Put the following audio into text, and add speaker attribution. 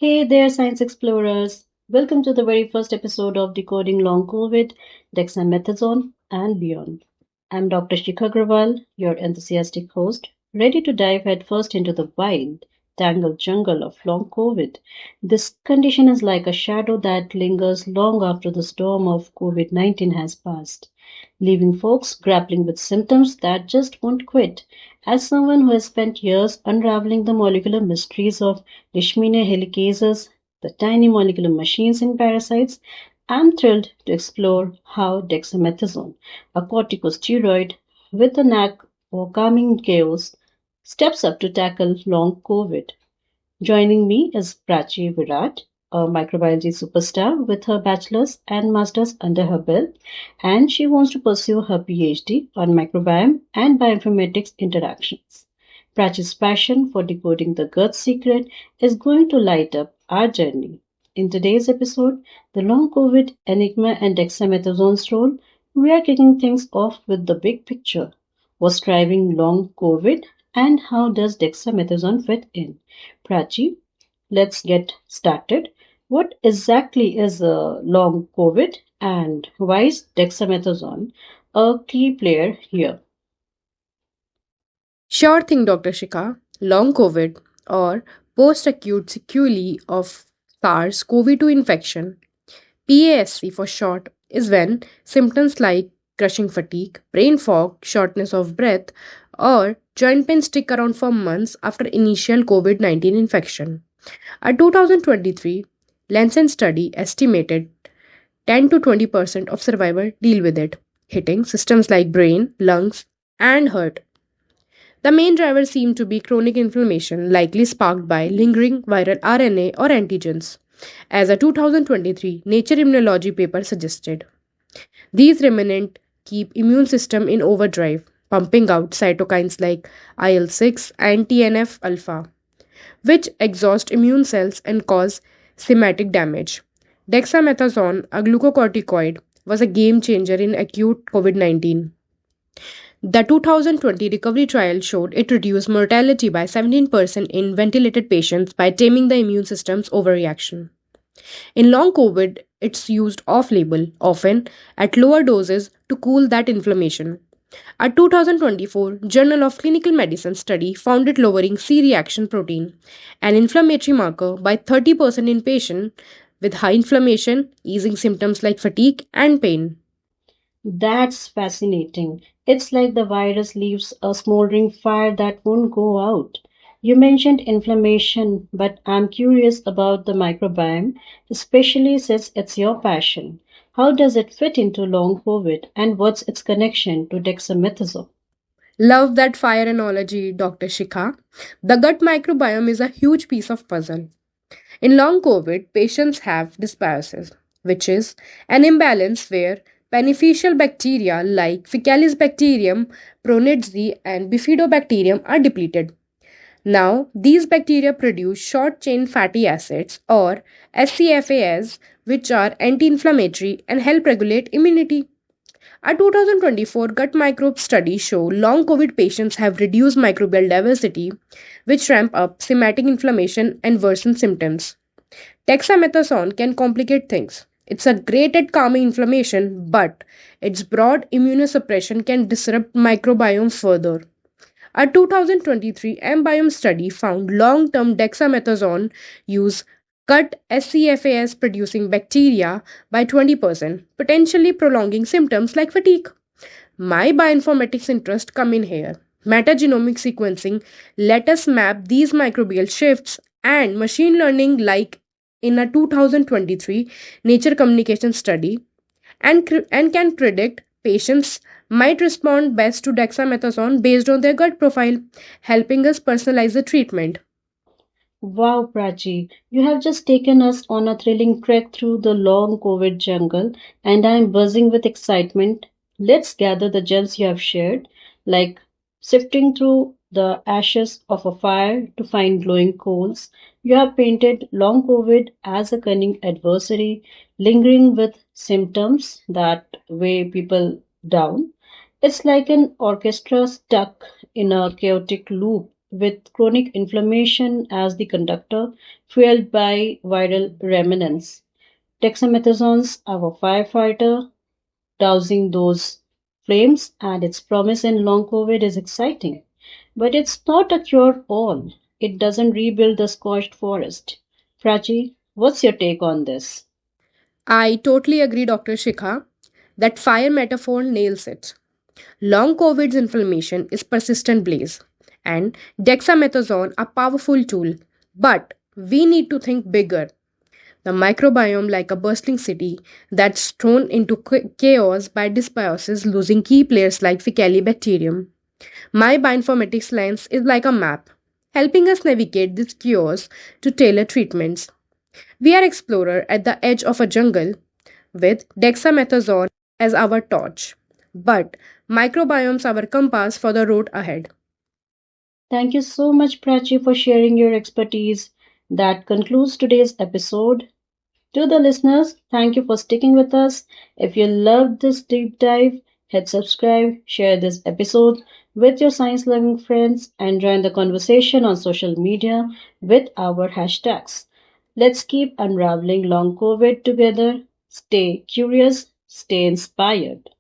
Speaker 1: Hey there, science explorers. Welcome to the very first episode of Decoding Long COVID, Dexamethasone and Beyond. I'm Dr. Shikha Agrawal, your enthusiastic host, ready to dive headfirst into the wild, tangled jungle of long COVID. This condition is like a shadow that lingers long after the storm of COVID 19 has passed, leaving folks grappling with symptoms that just won't quit. As someone who has spent years unraveling the molecular mysteries of Leishmania helicases, the tiny molecular machines in parasites, I'm thrilled to explore how dexamethasone, a corticosteroid with a knack for calming chaos, steps up to tackle long COVID. Joining me is Prachi Virat, a microbiology superstar with her bachelor's and master's under her belt, and she wants to pursue her PhD on microbiome and bioinformatics interactions. Prachi's passion for decoding the gut secret is going to light up our journey. In today's episode, the long COVID enigma and dexamethasone's role, we are kicking things off with the big picture. What's driving long COVID and how does dexamethasone fit in? Prachi, let's get started. What exactly is long COVID and why is dexamethasone a key player here?
Speaker 2: Sure thing, Dr. Shikha. Long COVID or post acute sequelae of SARS CoV 2 infection, PASC for short, is when symptoms like crushing fatigue, brain fog, shortness of breath, or joint pain stick around for months after initial COVID 19 infection. A 2023 Lancet study estimated 10 to 20% of survivors deal with it, hitting systems like brain, lungs, and heart. The main driver seemed to be chronic inflammation, likely sparked by lingering viral RNA or antigens, as a 2023 Nature Immunology paper suggested. These remnants keep immune system in overdrive, pumping out cytokines like IL-6 and TNF-alpha, which exhaust immune cells and cause somatic damage. Dexamethasone, a glucocorticoid, was a game changer in acute COVID-19. The 2020 recovery trial showed it reduced mortality by 17% in ventilated patients by taming the immune system's overreaction. In long COVID, it's used off label, often at lower doses to cool that inflammation. A 2024 Journal of Clinical Medicine study found it lowering C reaction protein, an inflammatory marker, by 30% in patients with high inflammation, easing symptoms like fatigue and pain.
Speaker 1: That's fascinating. It's like the virus leaves a smoldering fire that won't go out. You mentioned inflammation, but I'm curious about the microbiome, especially since it's your passion. How does it fit into long COVID and what's its connection to dexamethasone?
Speaker 2: Love that fire analogy, Dr. Shikha. The gut microbiome is a huge piece of puzzle. In long COVID, patients have dysbiosis, which is an imbalance where beneficial bacteria like Faecalis bacterium, Pronidze, and Bifidobacterium are depleted. Now, these bacteria produce short chain fatty acids or SCFAs, which are anti inflammatory and help regulate immunity. A 2024 gut microbe study showed long COVID patients have reduced microbial diversity, which ramp up somatic inflammation and worsen symptoms. Dexamethasone can complicate things. It's a great at calming inflammation, but its broad immunosuppression can disrupt microbiome further. A 2023 mBiome study found long-term dexamethasone use cut SCFAS producing bacteria by 20%, potentially prolonging symptoms like fatigue. My bioinformatics interest come in here. Metagenomic sequencing let us map these microbial shifts and machine learning like in a 2023 Nature Communication study and can predict patients might respond best to dexamethasone based on their gut profile, helping us personalize the treatment.
Speaker 1: Wow, Prachi, you have just taken us on a thrilling trek through the long COVID jungle, and I'm buzzing with excitement. Let's gather the gems you have shared, like sifting through the ashes of a fire to find glowing coals. You have painted long COVID as a cunning adversary, lingering with symptoms that weigh people down. It's like an orchestra stuck in a chaotic loop with chronic inflammation as the conductor, fueled by viral remnants. Dexamethasone's our firefighter, dousing those flames, and its promise in long COVID is exciting. But it's not a cure all. It doesn't rebuild the scorched forest. Prachi, what's your take on this?
Speaker 2: I totally agree, Dr. Shikha. That fire metaphor nails it. Long COVID's inflammation is persistent blaze, and dexamethasone a powerful tool. But we need to think bigger. The microbiome, like a bustling city that's thrown into chaos by dysbiosis, losing key players like Faecalibacterium. My bioinformatics lens is like a map, helping us navigate this chaos to tailor treatments. We are explorer at the edge of a jungle with dexamethasone as our torch, but microbiomes our compass for the road ahead.
Speaker 1: Thank you so much, Prachi, for sharing your expertise. That concludes today's episode. To the listeners, thank you for sticking with us. If you loved this deep dive, hit subscribe, share this episode with your science loving friends, and join the conversation on social media with our hashtags. Let's keep unraveling long COVID together. Stay curious, stay inspired.